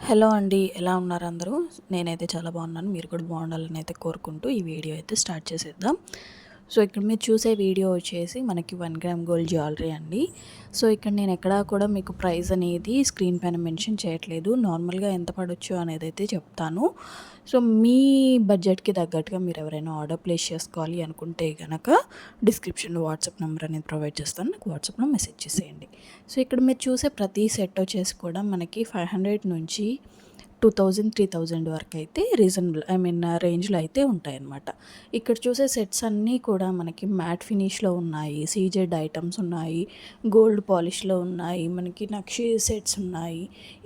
Hello అండి, ఎలా ఉన్నారు అందరూ? నేనైతే చాలా బాగున్నాను. మీరు కూడా బాగుండాలని అయితే కోరుకుంటూ ఈ వీడియో అయితే స్టార్ట్ చేసేద్దాం. సో ఇక్కడ మీరు చూసే వీడియో వచ్చేసి మనకి 1 గ్రామ్ గోల్డ్ జ్యువెలరీ అండి. సో ఇక్కడ నేను ఎక్కడా కూడా మీకు ప్రైస్ అనేది స్క్రీన్ పైన మెన్షన్ చేయట్లేదు. నార్మల్గా ఎంత పడవచ్చు అనేది అయితే చెప్తాను. సో మీ బడ్జెట్కి తగ్గట్టుగా మీరు ఎవరైనా ఆర్డర్ ప్లేస్ చేసుకోవాలి అనుకుంటే కనుక డిస్క్రిప్షన్లో వాట్సాప్ నెంబర్ అనేది ప్రొవైడ్ చేస్తాను. నాకు వాట్సాప్లో మెసేజ్ చేసేయండి. సో ఇక్కడ మీరు చూసే ప్రతి సెట్ వచ్చేసి కూడా మనకి 500 నుంచి 2000, 3000 వరకు అయితే రీజనబుల్ రేంజ్లో అయితే ఉంటాయన్నమాట. ఇక్కడ చూసే సెట్స్ అన్నీ కూడా మనకి మ్యాట్ ఫినిష్లో ఉన్నాయి, సీజెడ్ ఐటమ్స్ ఉన్నాయి, గోల్డ్ పాలిష్లో ఉన్నాయి, మనకి నక్షి సెట్స్ ఉన్నాయి.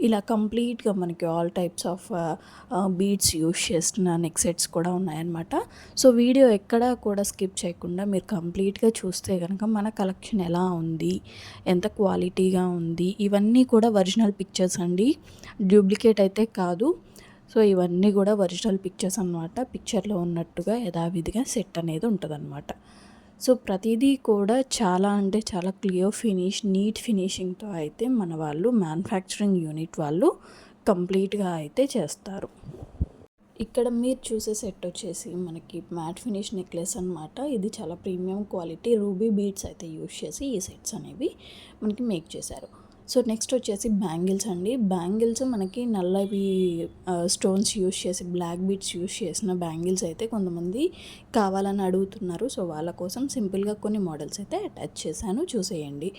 ఇలా కంప్లీట్గా మనకి all types of beads use చేస్తున్న నెక్ సెట్స్ కూడా ఉన్నాయన్నమాట. సో వీడియో ఎక్కడా కూడా స్కిప్ చేయకుండా మీరు కంప్లీట్గా చూస్తే కనుక మన కలెక్షన్ ఎలా ఉంది, ఎంత క్వాలిటీగా ఉంది, ఇవన్నీ కూడా ఒరిజినల్ పిక్చర్స్ అండి, డూప్లికేట్ అయితే కాదు. సో ఇవన్నీ కూడా ఒరిజినల్ పిక్చర్స్ అన్నమాట. పిక్చర్లో ఉన్నట్టుగా యథావిధిగా సెట్ అనేది ఉంటుందన్నమాట. సో ప్రతిదీ కూడా చాలా అంటే చాలా క్లియర్ ఫినిష్, నీట్ ఫినిషింగ్తో అయితే మన వాళ్ళు మ్యానుఫ్యాక్చరింగ్ యూనిట్ వాళ్ళు కంప్లీట్గా అయితే చేస్తారు. ఇక్కడ మీరు చూసే సెట్ వచ్చేసి మనకి మ్యాట్ ఫినిష్ నెక్లెస్ అనమాట. ఇది చాలా ప్రీమియం క్వాలిటీ రూబీ బీడ్స్ అయితే యూస్ చేసి ఈ సెట్స్ అనేవి మనకి మేక్ చేశారు. సో నెక్స్ట్ వచ్చేసి బ్యాంగిల్స్ అండి. బ్యాంగిల్స్ మనకి నల్లవి స్టోన్స్ యూస్ చేసి బ్లాక్ బీడ్స్ యూస్ చేసిన బ్యాంగిల్స్ అయితే కొంతమంది కావాలని అడుగుతున్నారు. సో వాళ్ళ కోసం సింపుల్గా కొన్ని మోడల్స్ అయితే అటాచ్ చేశాను, చూసేయండి.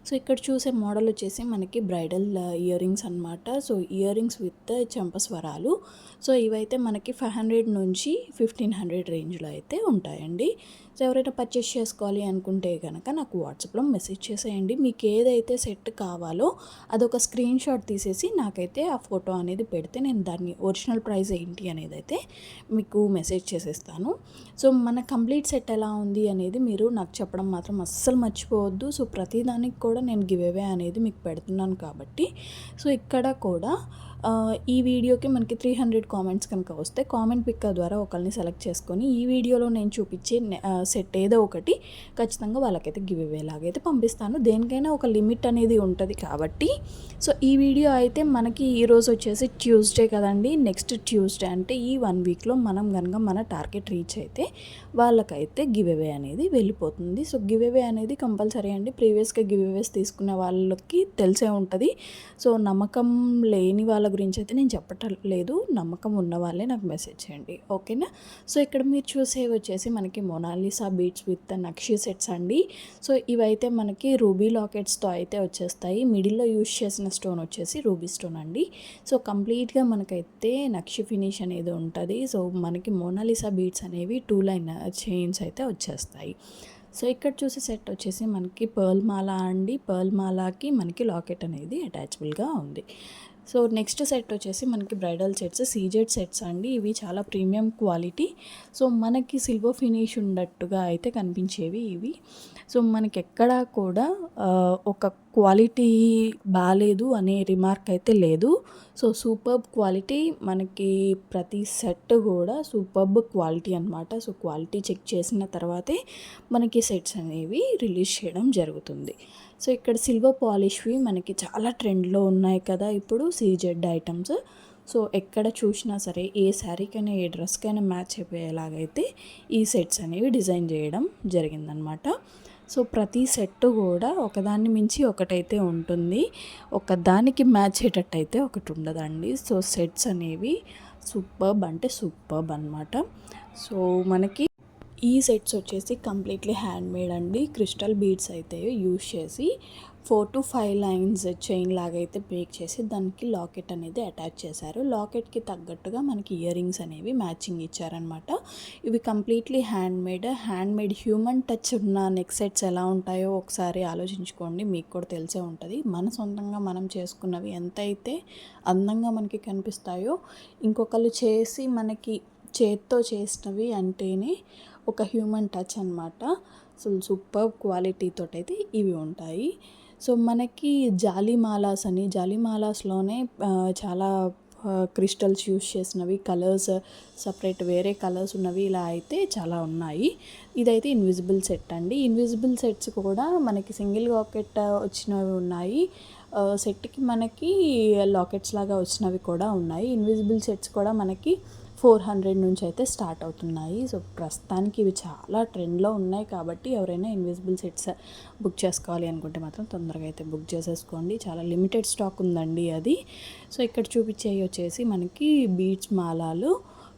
సో ఇక్కడ చూసే మోడల్ వచ్చేసి మనకి బ్రైడల్ ఇయర్ రింగ్స్ అనమాట. సో ఇయర్ రింగ్స్ విత్ చెంపస్వరాలు. సో ఇవైతే మనకి 500 నుంచి 1500 రేంజ్లో అయితే ఉంటాయండి. సో ఎవరైనా పర్చేస్ చేసుకోవాలి అనుకుంటే కనుక నాకు వాట్సాప్లో మెసేజ్ చేసేయండి. మీకు ఏదైతే సెట్ కావాలో అదొక స్క్రీన్ షాట్ తీసేసి నాకైతే ఆ ఫోటో అనేది పెడితే నేను దాన్ని ఒరిజినల్ ప్రైస్ ఏంటి అనేది అయితే మీకు మెసేజ్ చేసేస్తాను. సో మన కంప్లీట్ సెట్ ఎలా ఉంది అనేది మీరు నాకు చెప్పడం మాత్రం అస్సలు మర్చిపోవద్దు. సో ప్రతిదానికి కూడా నేను గివ్ అవే అనేది మీకు పెడుతున్నాను కాబట్టి సో ఇక్కడ కూడా ఈ వీడియోకి మనకి 300 కామెంట్స్ కనుక వస్తే కామెంట్ పిక్ ద్వారా ఒకరిని సెలెక్ట్ చేసుకొని ఈ వీడియోలో నేను చూపించే సెట్ ఏదో ఒకటి ఖచ్చితంగా వాళ్ళకైతే గివ్ అవే లాగైతే పంపిస్తాను. దేనికైనా ఒక లిమిట్ అనేది ఉంటుంది కాబట్టి సో ఈ వీడియో అయితే మనకి ఈరోజు వచ్చేసి ట్యూస్డే కదండి. నెక్స్ట్ ట్యూస్డే అంటే ఈ 1 వీక్లో మనం కనుక మన టార్గెట్ రీచ్ అయితే వాళ్ళకైతే గివ్ అవే అనేది వెళ్ళిపోతుంది. సో గివ్ అవే అనేది కంపల్సరీ అండి. ప్రీవియస్గా గివ్ అవేస్ తీసుకున్న వాళ్ళకి తెలిసే ఉంటుంది. సో నమ్మకం లేని వాళ్ళ గురించి అయితే నేను చెప్పటం లేదు, నమ్మకం ఉన్న వాళ్ళే నాకు మెసేజ్ చేయండి, ఓకేనా. సో ఇక్కడ మీరు చూసేవి వచ్చేసి మనకి Mona Lisa beads with nakshi sets అండి. సో ఇవైతే మనకి రూబీ లాకెట్స్తో అయితే వచ్చేస్తాయి. మిడిల్లో యూస్ చేసిన స్టోన్ వచ్చేసి రూబీ స్టోన్ అండి. సో కంప్లీట్గా మనకైతే నక్షి ఫినిష్ అనేది ఉంటుంది. సో మనకి మొనాలిసా బీడ్స్ అనేవి 2 లైన్ చైన్స్ అయితే వచ్చేస్తాయి. సో ఇక్కడ చూసే సెట్ వచ్చేసి మనకి పర్ల్ మాల అండి. పర్ల్ మాలకి మనకి లాకెట్ అనేది అటాచబుల్గా ఉంది. సో నెక్స్ట్ సెట్ వచ్చేసి మనకి బ్రైడల్ సెట్స్, సీజెడ్ సెట్స్ అండి. ఇవి చాలా ప్రీమియం క్వాలిటీ. సో మనకి సిల్వర్ ఫినిష్ ఉన్నట్టుగా అయితే కనిపించేవి ఇవి. సో మనకి ఎక్కడా కూడా ఒక క్వాలిటీ బాగాలేదు అనే రిమార్క్ అయితే లేదు. సో సూపర్బ్ క్వాలిటీ, మనకి ప్రతి సెట్ కూడా సూపర్బ్ క్వాలిటీ అనమాట. సో క్వాలిటీ చెక్ చేసిన తర్వాతే మనకి సెట్స్ అనేవి రిలీజ్ చేయడం జరుగుతుంది. సో ఇక్కడ సిల్వర్ పాలిష్వి మనకి చాలా ట్రెండ్లో ఉన్నాయి కదా ఇప్పుడు సీజెడ్ ఐటమ్స్. సో ఎక్కడ చూసినా సరే ఏ శారీకైనా ఏ డ్రెస్కైనా మ్యాచ్ అయిపోయేలాగైతే ఈ సెట్స్ అనేవి డిజైన్ చేయడం జరిగిందనమాట. సో ప్రతి సెట్ కూడా ఒకదాన్ని మించి ఒకటైతే ఉంటుంది, ఒకదానికి మ్యాచ్ అయ్యేటట్టు అయితే ఒకటి ఉండదండి. సో సెట్స్ అనేవి సూపర్బ్ అంటే సూపర్బ్ అనమాట. సో మనకి ఈ సెట్స్ వచ్చేసి కంప్లీట్లీ హ్యాండ్ మేడ్ అండి. క్రిస్టల్ బీడ్స్ అయితే యూస్ చేసి 4 to 5 లైన్స్ చైన్ లాగా అయితే మేక్ చేసి దానికి లాకెట్ అనేది అటాచ్ చేశారు. లాకెట్కి తగ్గట్టుగా మనకి ఇయర్ రింగ్స్ అనేవి మ్యాచింగ్ ఇచ్చారనమాట. ఇవి completely hand made human touch ఉన్న నెక్ సెట్స్ ఎలా ఉంటాయో ఒకసారి ఆలోచించుకోండి, మీకు కూడా తెలిసే ఉంటుంది. మన సొంతంగా మనం చేసుకున్నవి ఎంతైతే అందంగా మనకి కనిపిస్తాయో ఇంకొకళ్ళు చేసి మనకి చేత్తో చేసినవి అంటేనే ఒక హ్యూమన్ టచ్ అనమాట. సో సూపర్ క్వాలిటీతో అయితే ఇవి ఉంటాయి. సో మనకి జాలీమాలాస్లోనే చాలా క్రిస్టల్స్ యూస్ చేసినవి, కలర్స్ సపరేట్ వేరే కలర్స్ ఉన్నవి ఇలా అయితే చాలా ఉన్నాయి. ఇదైతే ఇన్విజిబుల్ సెట్ అండి. ఇన్విజిబుల్ సెట్స్ కూడా మనకి సింగిల్ లాకెట్ వచ్చినవి ఉన్నాయి, సెట్కి మనకి లాకెట్స్ లాగా వచ్చినవి కూడా ఉన్నాయి. ఇన్విజిబుల్ సెట్స్ కూడా మనకి 400 నుంచి అయితే స్టార్ట్ అవుతున్నాయి. సో ప్రస్తుతానికి ఇవి చాలా ట్రెండ్లో ఉన్నాయి కాబట్టి ఎవరైనా ఇన్విజిబుల్ సెట్స్ బుక్ చేసుకోవాలి అనుకుంటే మాత్రం తొందరగా అయితే బుక్ చేసేసుకోండి. చాలా లిమిటెడ్ స్టాక్ ఉందండి అది. సో ఇక్కడ చూపించేవి వచ్చేసి మనకి బీడ్స్ మాలాలు.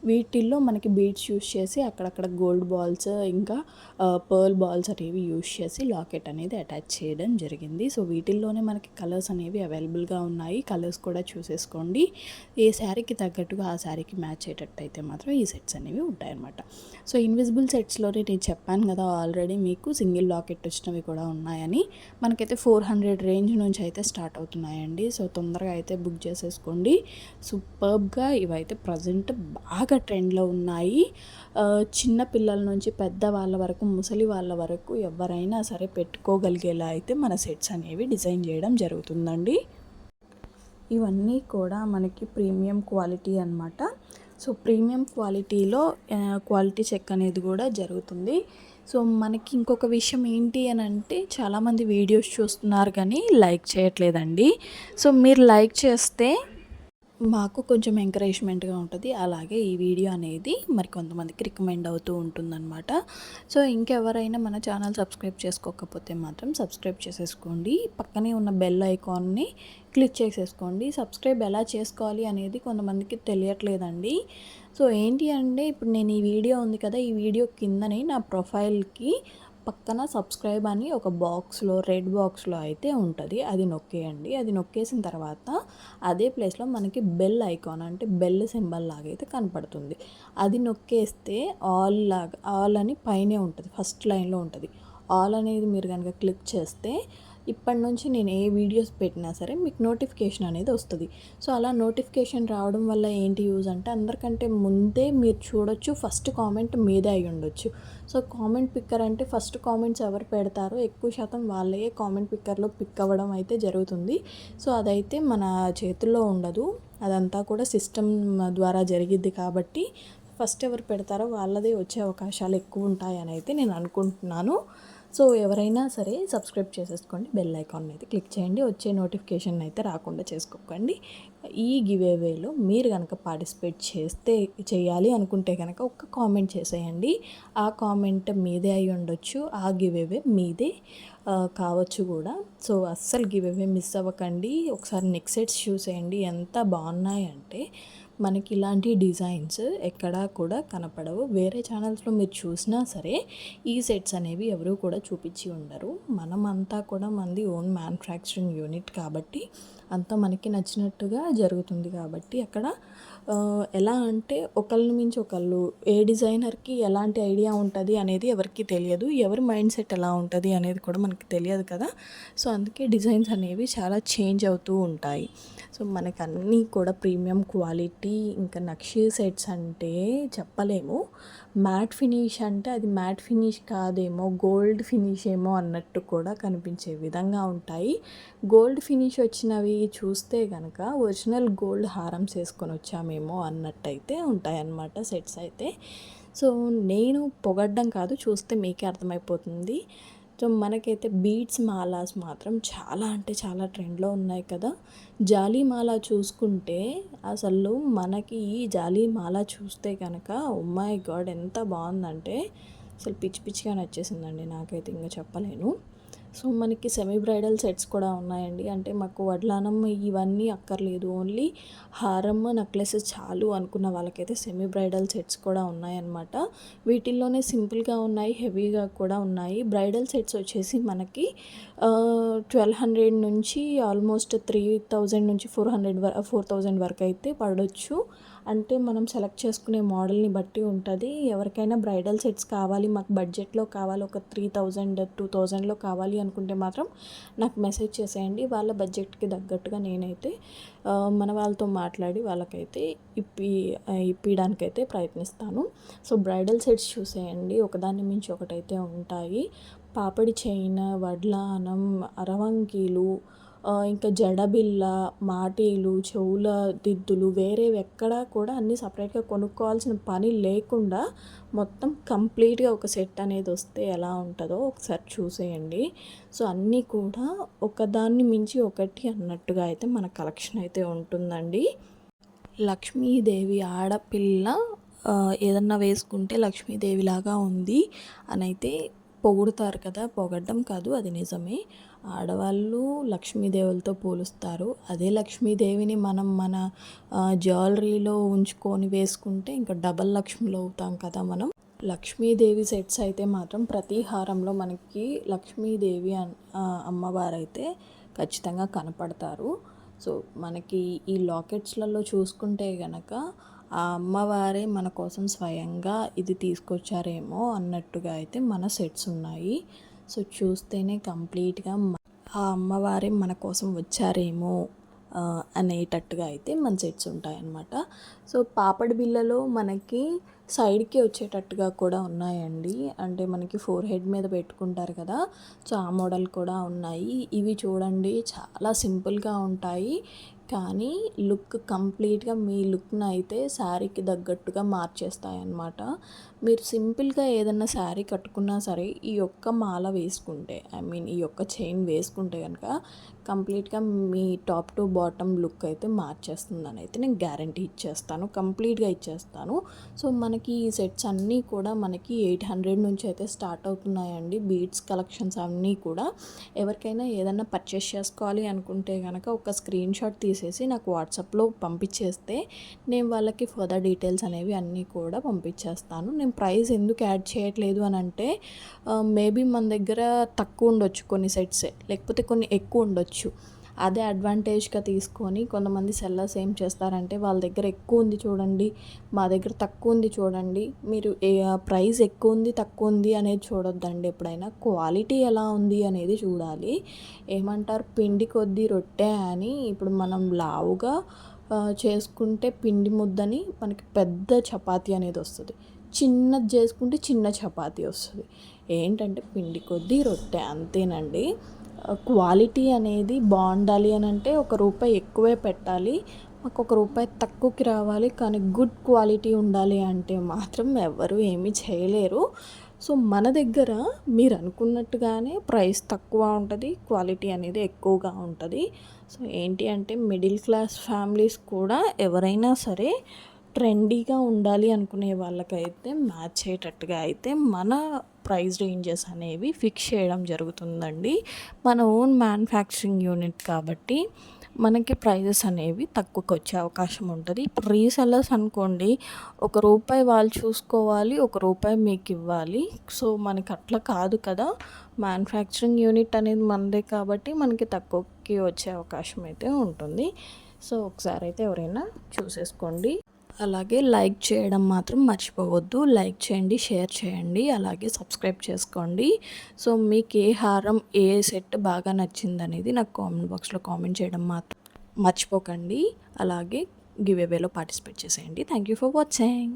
వీటిల్లో మనకి బీడ్స్ యూస్ చేసి అక్కడక్కడ గోల్డ్ బాల్స్ ఇంకా పర్ల్ బాల్స్ అనేవి యూస్ చేసి లాకెట్ అనేది అటాచ్ చేయడం జరిగింది. సో వీటిల్లోనే మనకి కలర్స్ అనేవి అవైలబుల్గా ఉన్నాయి. కలర్స్ కూడా చూసేసుకోండి. ఏ శారీకి తగ్గట్టుగా ఆ శారీకి మ్యాచ్ అయ్యేటట్టు అయితే మాత్రం ఈ సెట్స్ అనేవి ఉంటాయన్నమాట. సో ఇన్విజిబుల్ సెట్స్లోనే నేను చెప్పాను కదా ఆల్రెడీ మీకు సింగిల్ లాకెట్ వచ్చినవి కూడా ఉన్నాయని. మనకైతే 400 రేంజ్ నుంచి అయితే స్టార్ట్ అవుతున్నాయండి. సో తొందరగా అయితే బుక్ చేసేసుకోండి. సూపర్బ్గా ఇవైతే ప్రజెంట్ బాగా ట్రెండ్లో ఉన్నాయి. చిన్న పిల్లల నుంచి పెద్ద వాళ్ళ వరకు ముసలి వాళ్ళ వరకు ఎవరైనా సరే పెట్టుకోగలిగేలా అయితే మన సెట్స్ అనేవి డిజైన్ చేయడం జరుగుతుందండి. ఇవన్నీ కూడా మనకి ప్రీమియం క్వాలిటీ అన్నమాట. సో ప్రీమియం క్వాలిటీలో క్వాలిటీ చెక్ అనేది కూడా జరుగుతుంది. సో మనకి ఇంకొక విషయం ఏంటి అని అంటే చాలామంది వీడియోస్ చూస్తున్నారు కానీ లైక్ చేయట్లేదండి. సో మీరు లైక్ చేస్తే మాకు కొంచెం ఎంకరేజ్మెంట్గా ఉంటుంది. అలాగే ఈ వీడియో అనేది మరి కొంతమందికి రికమెండ్ అవుతూ ఉంటుందన్నమాట. సో ఇంకెవరైనా మన ఛానల్ సబ్స్క్రైబ్ చేసుకోకపోతే మాత్రం సబ్స్క్రైబ్ చేసేసుకోండి. పక్కనే ఉన్న బెల్ ఐకాన్ని క్లిక్ చేసేసుకోండి. సబ్స్క్రైబ్ ఎలా చేసుకోవాలి అనేది కొంతమందికి తెలియట్లేదండి. సో ఏంటి అంటే ఇప్పుడు నేను ఈ వీడియో ఉంది కదా, ఈ వీడియో కిందనే నా ప్రొఫైల్కి పక్కన సబ్స్క్రైబ్ అని ఒక బాక్స్లో రెడ్ బాక్స్లో అయితే ఉంటుంది. అది నొక్కేయండి. అది నొక్కేసిన తర్వాత అదే ప్లేస్లో మనకి బెల్ ఐకాన్ అంటే బెల్ సింబల్ లాగా అయితే కనపడుతుంది. అది నొక్కేస్తే ఆల్ అని పైనే ఉంటుంది, ఫస్ట్ లైన్లో ఉంటుంది. ఆల్ అనేది మీరు కనుక క్లిక్ చేస్తే ఇప్పటి నుంచి నేను ఏ వీడియోస్ పెట్టినా సరే మీకు నోటిఫికేషన్ అనేది వస్తుంది. సో అలా నోటిఫికేషన్ రావడం వల్ల ఏంటి యూజ్ అంటే అందరికంటే ముందే మీరు చూడొచ్చు. ఫస్ట్ కామెంట్ మీదే అయి ఉండొచ్చు. సో కామెంట్ పిక్కర్ అంటే ఫస్ట్ కామెంట్స్ ఎవరు పెడతారో ఎక్కువ శాతం వాళ్ళే కామెంట్ పిక్కర్లో పిక్ అవ్వడం అయితే జరుగుతుంది. సో అదైతే మన చేతుల్లో ఉండదు. అదంతా కూడా సిస్టమ్ ద్వారా జరిగిద్ది కాబట్టి ఫస్ట్ ఎవరు పెడతారో వాళ్ళదే వచ్చే అవకాశాలు ఎక్కువ ఉంటాయని అయితే నేను అనుకుంటున్నాను. సో ఎవరైనా సరే సబ్స్క్రైబ్ చేసేసుకోండి. బెల్ ఐకాన్ అయితే క్లిక్ చేయండి. వచ్చే నోటిఫికేషన్ అయితే రాకుండా చేసుకోకండి. ఈ గివేవేలో మీరు కనుక పార్టిసిపేట్ చేయాలి అనుకుంటే కనుక ఒక్క కామెంట్ చేసేయండి. ఆ కామెంట్ మీదే అయి ఉండొచ్చు, ఆ గివేవే మీదే కావచ్చు కూడా. సో అస్సలు గివేవే మిస్ అవ్వకండి. ఒకసారి నెక్ సెట్స్ చూసేయండి, ఎంత బాగున్నాయంటే మనకి ఇలాంటి డిజైన్స్ ఎక్కడా కూడా కనపడవు. వేరే ఛానల్స్లో మీరు చూసినా సరే ఈ సెట్స్ అనేవి ఎవరు కూడా చూపించి ఉండరు. మనమంతా కూడా మనది ఓన్ మ్యానుఫ్యాక్చరింగ్ యూనిట్ కాబట్టి అంతా మనకి నచ్చినట్టుగా జరుగుతుంది. కాబట్టి అక్కడ ఎలా అంటే ఒకళ్ళని మించి ఒకళ్ళు ఏ డిజైనర్కి ఎలాంటి ఐడియా ఉంటుంది అనేది ఎవరికి తెలియదు. ఎవరి మైండ్ సెట్ ఎలా ఉంటుంది అనేది కూడా మనకి తెలియదు కదా. సో అందుకే డిజైన్స్ అనేవి చాలా చేంజ్ అవుతూ ఉంటాయి. సో మనకు అన్నీ కూడా ప్రీమియం క్వాలిటీ. ఇంకా నక్షీ సెట్స్ అంటే చెప్పలేము. మ్యాట్ ఫినిష్ అంటే అది మ్యాట్ ఫినిష్ కాదేమో, గోల్డ్ ఫినిష్ ఏమో అన్నట్టు కూడా కనిపించే విధంగా ఉంటాయి. గోల్డ్ ఫినిష్ వచ్చినవి చూస్తే కనుక ఒరిజినల్ గోల్డ్ హారమ్స్ వేసుకొని వచ్చామేమో అన్నట్టయితే ఉంటాయన్నమాట సెట్స్ అయితే. సో నేను పొగడ్డం కాదు, చూస్తే మీకే అర్థమైపోతుంది. సో మనకైతే బీడ్స్ మాలాస్ మాత్రం చాలా అంటే చాలా ట్రెండ్లో ఉన్నాయి కదా. జాలీ మాల చూసుకుంటే అసలు మనకి ఈ జాలీ మాల చూస్తే కనుక ఓ మై గాడ్ ఎంత బాగుందంటే అసలు పిచ్చి పిచ్చిగా నచ్చేసిందండి నాకైతే, ఇంకా చెప్పలేను. సో మనకి సెమీ బ్రైడల్ సెట్స్ కూడా ఉన్నాయండి. అంటే మాకు వడ్లానం ఇవన్నీ అక్కర్లేదు, ఓన్లీ హారం నెక్లెసెస్ చాలు అనుకున్న వాళ్ళకైతే సెమీ బ్రైడల్ సెట్స్ కూడా ఉన్నాయన్నమాట. వీటిల్లోనే సింపుల్గా ఉన్నాయి, హెవీగా కూడా ఉన్నాయి. బ్రైడల్ సెట్స్ వచ్చేసి మనకి 1200 నుంచి ఆల్మోస్ట్ 3000 నుంచి 4000 వరకు అయితే పడవచ్చు. అంటే మనం సెలెక్ట్ చేసుకునే మోడల్ని బట్టి ఉంటుంది. ఎవరికైనా బ్రైడల్ సెట్స్ కావాలి, మాకు బడ్జెట్లో కావాలి, ఒక 3000 2000లో కావాలి అనుకుంటే మాత్రం నాకు మెసేజ్ చేసేయండి. వాళ్ళ బడ్జెట్కి తగ్గట్టుగా నేనైతే మన వాళ్ళతో మాట్లాడి వాళ్ళకైతే ఇప్పించడానికైతే ప్రయత్నిస్తాను. సో బ్రైడల్ సెట్స్ చూసేయండి, ఒకదాన్ని మించి ఒకటైతే ఉంటాయి. పాపడి చైన్, వడ్లానం, అరవంకీలు, ఇంకా జడబిళ్ళ, మాటీలు, చెవుల దిద్దులు వేరేవి ఎక్కడా కూడా అన్నీ సపరేట్గా కొనుక్కోవాల్సిన పని లేకుండా మొత్తం కంప్లీట్గా ఒక సెట్ అనేది వస్తే ఎలా ఉంటుందో ఒకసారి చూసేయండి. సో అన్నీ కూడా ఒకదాన్ని మించి ఒకటి అన్నట్టుగా అయితే మన కలెక్షన్ అయితే ఉంటుందండి. లక్ష్మీదేవి ఆడపిల్ల ఏదన్నా వేసుకుంటే లక్ష్మీదేవిలాగా ఉంది అని అయితే పొగుడుతారు కదా, పొగడ్డం కాదు అది నిజమే. ఆడవాళ్ళు లక్ష్మీదేవులతో పోలుస్తారు. అదే లక్ష్మీదేవిని మనం మన జ్యువెలరీలో ఉంచుకొని వేసుకుంటే ఇంకా డబల్ లక్ష్మిలో అవుతాం కదా మనం. లక్ష్మీదేవి సెట్స్ అయితే మాత్రం ప్రతి హారంలో మనకి లక్ష్మీదేవి అమ్మవారైతే ఖచ్చితంగా కనపడతారు. సో మనకి ఈ లాకెట్స్లలో చూసుకుంటే గనక ఆ అమ్మవారే మన కోసం స్వయంగా ఇది తీసుకొచ్చారేమో అన్నట్టుగా అయితే మన సెట్స్ ఉన్నాయి. సో చూస్తేనే కంప్లీట్గా ఆ అమ్మవారే మన కోసం వచ్చారేమో అనేటట్టుగా అయితే మన సెట్స్ ఉంటాయన్నమాట. సో పాపడి బిళ్ళలో మనకి సైడ్కి వచ్చేటట్టుగా కూడా ఉన్నాయండి. అంటే మనకి ఫోర్ హెడ్ మీద పెట్టుకుంటారు కదా, సో ఆ మోడల్ కూడా ఉన్నాయి. ఇవి చూడండి చాలా సింపుల్గా ఉంటాయి, కానీ లుక్ కంప్లీట్గా మీ లుక్ను అయితే శారీకి తగ్గట్టుగా మార్చేస్తాయి అన్నమాట. మీరు సింపుల్గా ఏదన్నా శారీ కట్టుకున్నా సరే ఈ యొక్క మాల వేసుకుంటే, ఐ మీన్ ఈ యొక్క చైన్ వేసుకుంటే కనుక కంప్లీట్గా మీ టాప్ టు బాటమ్ లుక్ అయితే మార్చేస్తుందని అయితే నేను గ్యారంటీ ఇచ్చేస్తాను, కంప్లీట్గా ఇచ్చేస్తాను. సో మనకి ఈ సెట్స్ అన్నీ కూడా మనకి 800 నుంచి అయితే స్టార్ట్ అవుతున్నాయండి. బీడ్స్ కలెక్షన్స్ అన్నీ కూడా ఎవరికైనా ఏదైనా పర్చేస్ చేసుకోవాలి అనుకుంటే కనుక ఒక స్క్రీన్ షాట్ తీసేసి నాకు వాట్సాప్లో పంపించేస్తే నేను వాళ్ళకి ఫర్దర్ డీటెయిల్స్ అనేవి అన్నీ కూడా పంపించేస్తాను. నేను ప్రైస్ ఎందుకు యాడ్ చేయట్లేదు అని అంటే మేబీ మన దగ్గర తక్కువ ఉండొచ్చు కొన్ని సెట్స్, లేకపోతే కొన్ని ఎక్కువ ఉండొచ్చు. అదే అడ్వాంటేజ్గా తీసుకొని కొంతమంది సెల్లర్స్ ఏం చేస్తారంటే వాళ్ళ దగ్గర ఎక్కువ ఉంది చూడండి, మా దగ్గర తక్కువ ఉంది చూడండి, మీరు ప్రైస్ ఎక్కువ ఉంది తక్కువ ఉంది అనేది చూడొద్దండి. ఎప్పుడైనా క్వాలిటీ ఎలా ఉంది అనేది చూడాలి. ఏమంటారు, పిండి కొద్దీ రొట్టె అని. ఇప్పుడు మనం లావుగా చేసుకుంటే పిండి ముద్దని మనకి పెద్ద చపాతీ అనేది వస్తుంది, చిన్నది చేసుకుంటే చిన్న చపాతీ వస్తుంది. ఏంటంటే పిండి కొద్దీ రొట్టె అంతేనండి. క్వాలిటీ అనేది బాగుండాలి అని అంటే ₹1 ఎక్కువే పెట్టాలి, మాకు ₹1 తక్కువకి రావాలి, కానీ గుడ్ క్వాలిటీ ఉండాలి అంటే మాత్రం ఎవరు ఏమీ చేయలేరు. సో మన దగ్గర మీరు అనుకున్నట్టుగానే ప్రైస్ తక్కువ ఉంటుంది, క్వాలిటీ అనేది ఎక్కువగా ఉంటుంది. సో ఏంటి అంటే మిడిల్ క్లాస్ ఫ్యామిలీస్ కూడా ఎవరైనా సరే ట్రెండీగా ఉండాలి అనుకునే వాళ్ళకైతే మ్యాచ్ అయ్యేటట్టుగా అయితే మన ప్రైస్ రీంజెస్ అనేవి ఫిక్స్ చేయడం జరుగుతుందండి. మన ఓన్ మ్యానుఫ్యాక్చరింగ్ యూనిట్ కాబట్టి మనకి ప్రైజెస్ అనేవి తక్కువకి వచ్చే అవకాశం ఉంటుంది. ఇప్పుడు రీసెల్లర్స్ అనుకోండి, ₹1 వాళ్ళు చూసుకోవాలి, ₹1 మీకు ఇవ్వాలి. సో మనకి అట్లా కాదు కదా, మ్యానుఫ్యాక్చరింగ్ యూనిట్ అనేది మనదే కాబట్టి మనకి తక్కువకి వచ్చే అవకాశం అయితే ఉంటుంది. సో ఒకసారి అయితే ఎవరైనా చూసేసుకోండి. అలాగే లైక్ చేయడం మాత్రం మర్చిపోవద్దు. లైక్ చేయండి, షేర్ చేయండి, అలాగే సబ్స్క్రైబ్ చేసుకోండి. సో మీకు ఏ హారం ఏ సెట్ బాగా నచ్చింది అనేది నాకు కామెంట్ బాక్స్లో కామెంట్ చేయడం మాత్రం మర్చిపోకండి. అలాగే గివ్ అవేలో పార్టిసిపేట్ చేసేయండి. Thank you for watching.